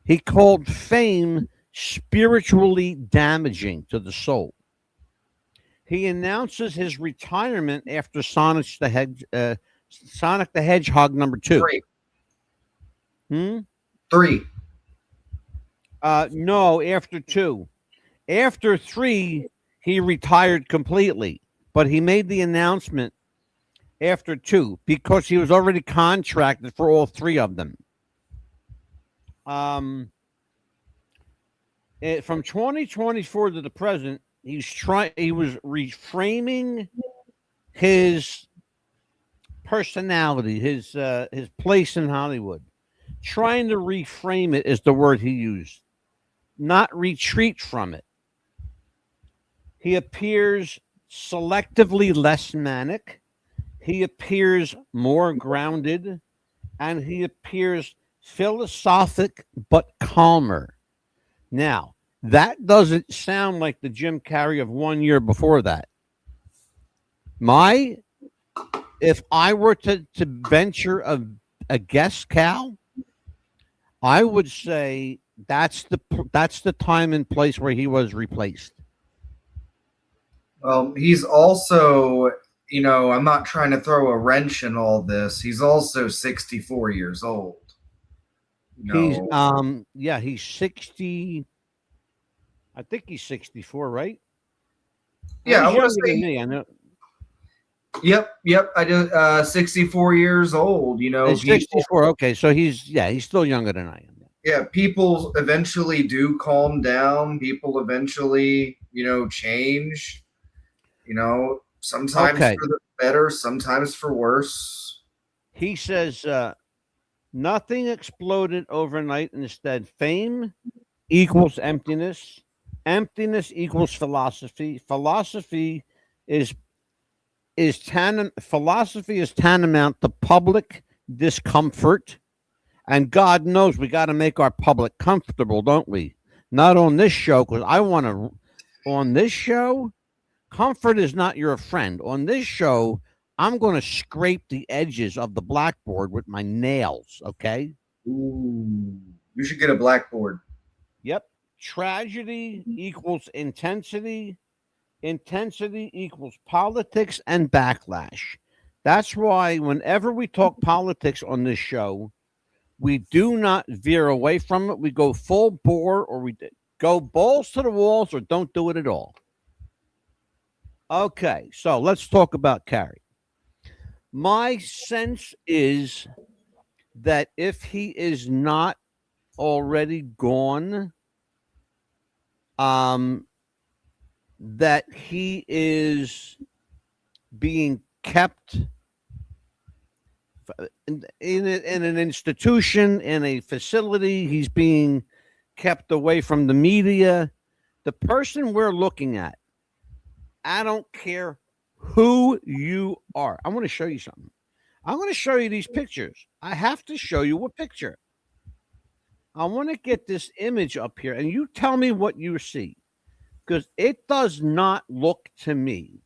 He called fame spiritually damaging to the soul. He announces his retirement after Sonic the Hedgehog number 2. 3. 3. No, after 2. After 3, he retired completely. But he made the announcement after 2 because he was already contracted for all 3 of them. From 2024 to the present, he was reframing his personality, his place in Hollywood. Trying to reframe it is the word he used, not retreat from it. He appears selectively less manic. He appears more grounded, and he appears philosophic but calmer. Now, that doesn't sound like the Jim Carrey of 1 year before that. If I were to venture a guess, Cal, I would say that's the time and place where he was replaced. Well, he's also, I'm not trying to throw a wrench in all this. He's also 64 years old. He's he's 60. I think he's 64, right? Yeah, he's I want to younger than say. me. I know. Yep. I do. 64 years old. He's 64. Okay, so he's still younger than I am. Yeah, people eventually do calm down. People eventually, change. Sometimes Okay. for the better, sometimes for worse. He says nothing exploded overnight. Instead, fame equals emptiness. Emptiness equals philosophy. Philosophy is tantamount to public discomfort. And God knows we got to make our public comfortable, don't we? Not on this show, because on this show, comfort is not your friend. On this show, I'm going to scrape the edges of the blackboard with my nails, okay? Ooh, you should get a blackboard. Yep. Tragedy equals intensity. Intensity equals politics and backlash. That's why whenever we talk politics on this show, we do not veer away from it. We go full bore, or we go balls to the walls, or don't do it at all. Okay, so let's talk about Carrey. My sense is that if he is not already gone, that he is being kept in an institution, in a facility. He's being kept away from the media. The person we're looking at, I don't care who you are. I want to show you something. I'm going to show you these pictures. I have to show you a picture. I want to get this image up here, and you tell me what you see, because it does not look to me.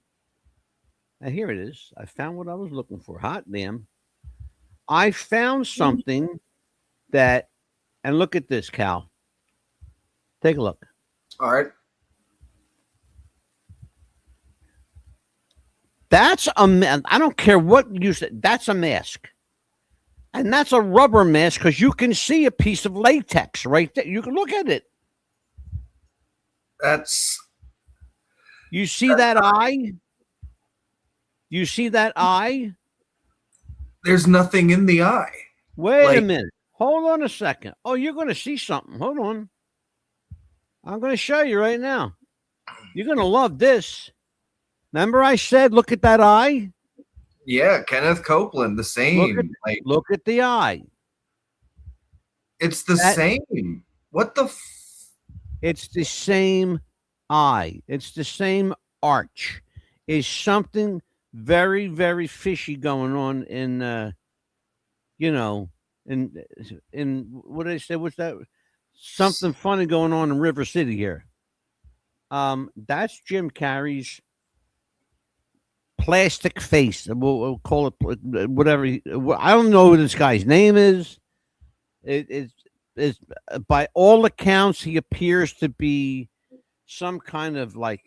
Now, here it is. I found what I was looking for. Hot damn. I found something that, and look at this, Cal. Take a look. All right. That's a man. I don't care what you said. That's a mask. And that's a rubber mask because you can see a piece of latex right there. You can look at it. You see that eye? You see that eye? There's nothing in the eye. Wait a minute. Hold on a second. Oh, you're going to see something. Hold on. I'm going to show you right now. You're going to love this. Remember I said, look at that eye? Yeah, Kenneth Copeland, the same. Look at the eye. It's the same. What the? It's the same eye. It's the same arch. Is something very, very fishy going on in, in what did I say? What's that? Something funny going on in River City here. That's Jim Carrey's plastic face. We'll call it whatever. I don't know what this guy's name is. It's by all accounts, he appears to be some kind of like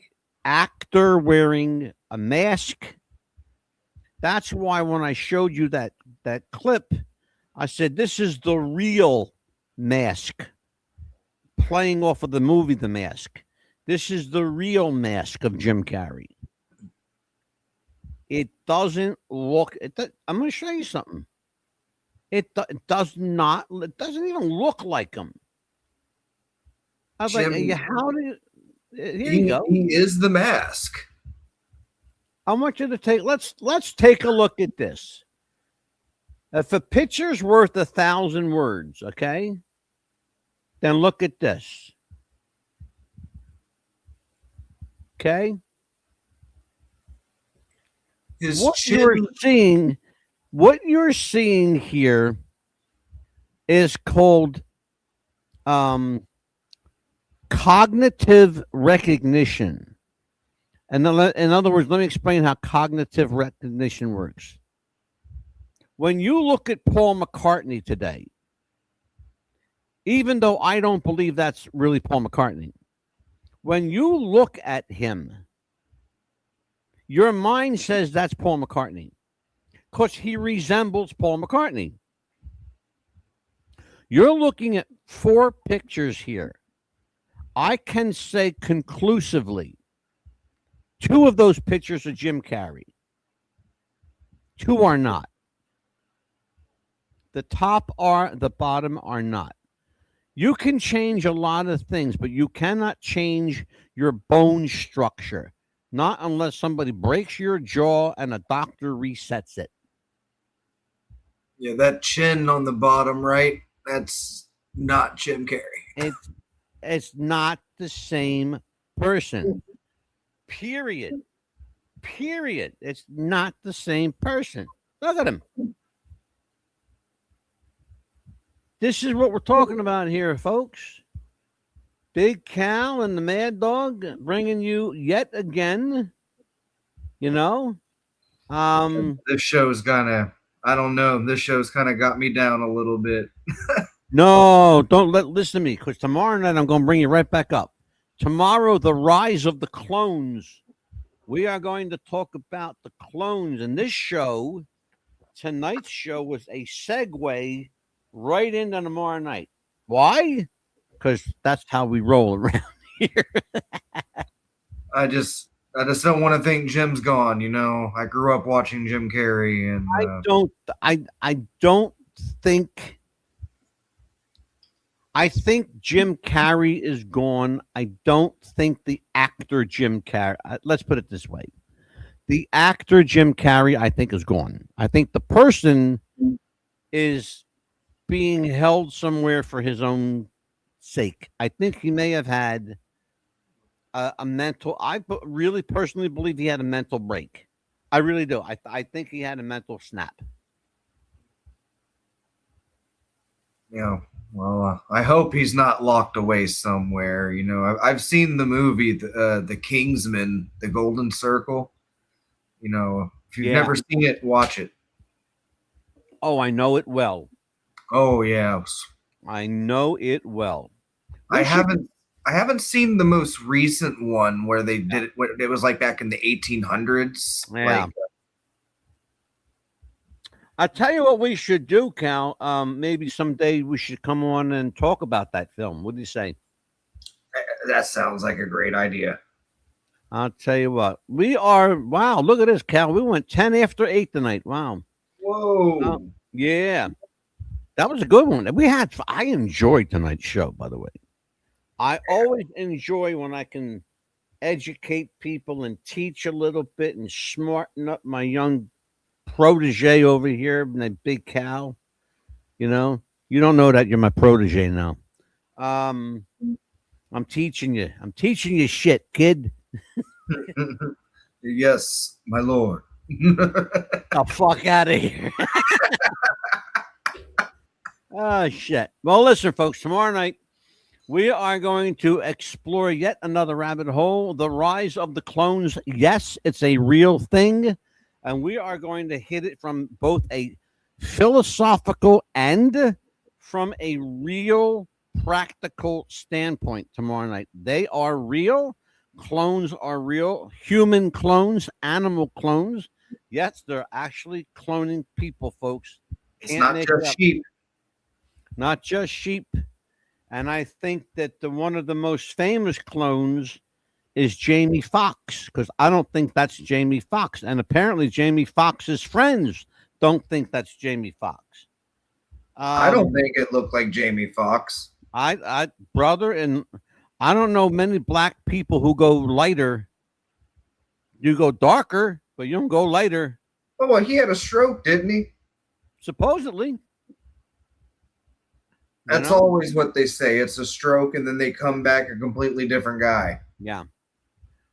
actor wearing a mask. That's why when I showed you that clip, I said this is the real Mask, playing off of the movie The Mask. This is the real mask of Jim Carrey. It doesn't look. I'm going to show you something. It does not. It doesn't even look like him. I was Jim, like, how do you? Here you go. He is the mask. I want you to take. Let's take a look at this. If a picture's worth 1,000 words, okay, then look at this. Okay. What you're seeing here is called cognitive recognition. And in other words, let me explain how cognitive recognition works. When you look at Paul McCartney today, even though I don't believe that's really Paul McCartney, when you look at him, your mind says that's Paul McCartney because he resembles Paul McCartney. You're looking at 4 pictures here. I can say conclusively 2 of those pictures are Jim Carrey. 2 are not. The top are, the bottom are not. You can change a lot of things, but you cannot change your bone structure. Not unless somebody breaks your jaw and a doctor resets it. Yeah, that chin on the bottom right, that's not Jim Carrey. It's not the same person. Period. It's not the same person. Look at him. This is what we're talking about here, folks. Big Cal and the Mad Dog bringing you yet again, This show's I don't know. This show's kind of got me down a little bit. No, listen to me, because tomorrow night I'm going to bring you right back up. Tomorrow, the rise of the clones. We are going to talk about the clones. And this show, tonight's show, was a segue right into tomorrow night. Why? Because that's how we roll around here. I just don't want to think Jim's gone. I grew up watching Jim Carrey, and I don't think. I think Jim Carrey is gone. I don't think the actor Jim Carrey. Let's put it this way: the actor Jim Carrey, I think, is gone. I think the person is being held somewhere for his own sake. I think he may have had a mental. Really personally believe he had a mental break. I really do. I think he had a mental snap. Yeah. Well, I hope he's not locked away somewhere. You know, I've seen the movie, the Kingsman, The Golden Circle. You know, if you've Yeah. never seen it, watch it. Oh, I know it well. Oh yeah. I know it well. I haven't seen the most recent one where they did it. It was like back in the 1800s. Yeah. Like, I tell you what we should do, Cal. Maybe someday we should come on and talk about that film. What do you say? that sounds like a great idea. I'll tell you what. We are. Wow, look at this, Cal. We went 10 after 8 tonight. Wow. Whoa. Yeah. That was a good one. I enjoyed tonight's show, by the way. I always enjoy when I can educate people and teach a little bit and smarten up my young protege over here, named Big Cal. You know, you don't know that you're my protege now. I'm teaching you. I'm teaching you shit, kid. Yes, my lord. The fuck out of here. Oh, shit. Well, listen, folks, tomorrow night we are going to explore yet another rabbit hole, the rise of the clones. Yes, it's a real thing. And we are going to hit it from both a philosophical and from a real practical standpoint tomorrow night. They are real. Clones are real. Human clones, animal clones. Yes, they're actually cloning people, folks. It's not make it just up. sheep. Not just sheep. And I think that one of the most famous clones is Jamie Foxx, because I don't think that's Jamie Foxx. And apparently Jamie Foxx's friends don't think that's Jamie Foxx. I don't think it looked like Jamie Foxx. Brother, and I don't know many black people who go lighter. You go darker, but you don't go lighter. Oh, well, he had a stroke, didn't he? Supposedly. That's always what they say. It's a stroke, and then they come back a completely different guy. Yeah.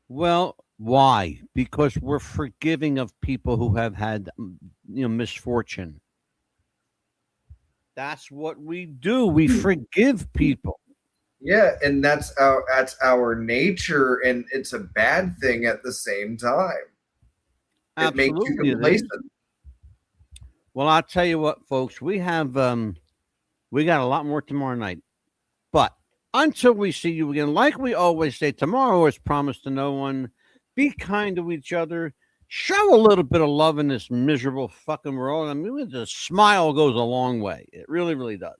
Well, why? Because we're forgiving of people who have had, misfortune. That's what we do. We forgive people. Yeah, and that's our nature, and it's a bad thing at the same time. It makes you complacent. Well, I'll tell you what, folks. We have we got a lot more tomorrow night. But until we see you again, like we always say, tomorrow is promised to no one. Be kind to each other. Show a little bit of love in this miserable fucking world. I mean, a smile goes a long way. It really, really does.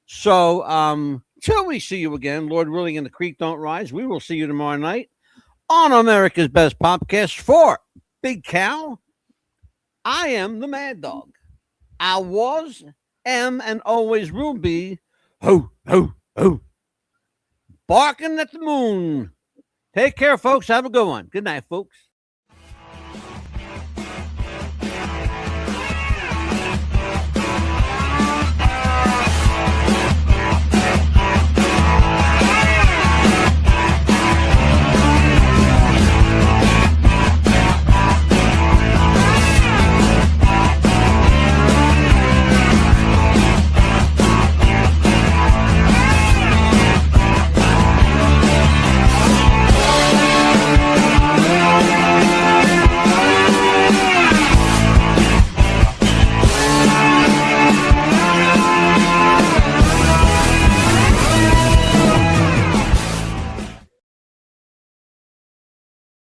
So, till we see you again, Lord willing, and the creek don't rise, we will see you tomorrow night on America's Best Podcast for Big Cal. I am the Mad Dog. I was, am, and always will be ho, ho, ho, barking at the moon. Take care, folks. Have a good one. Good night, folks.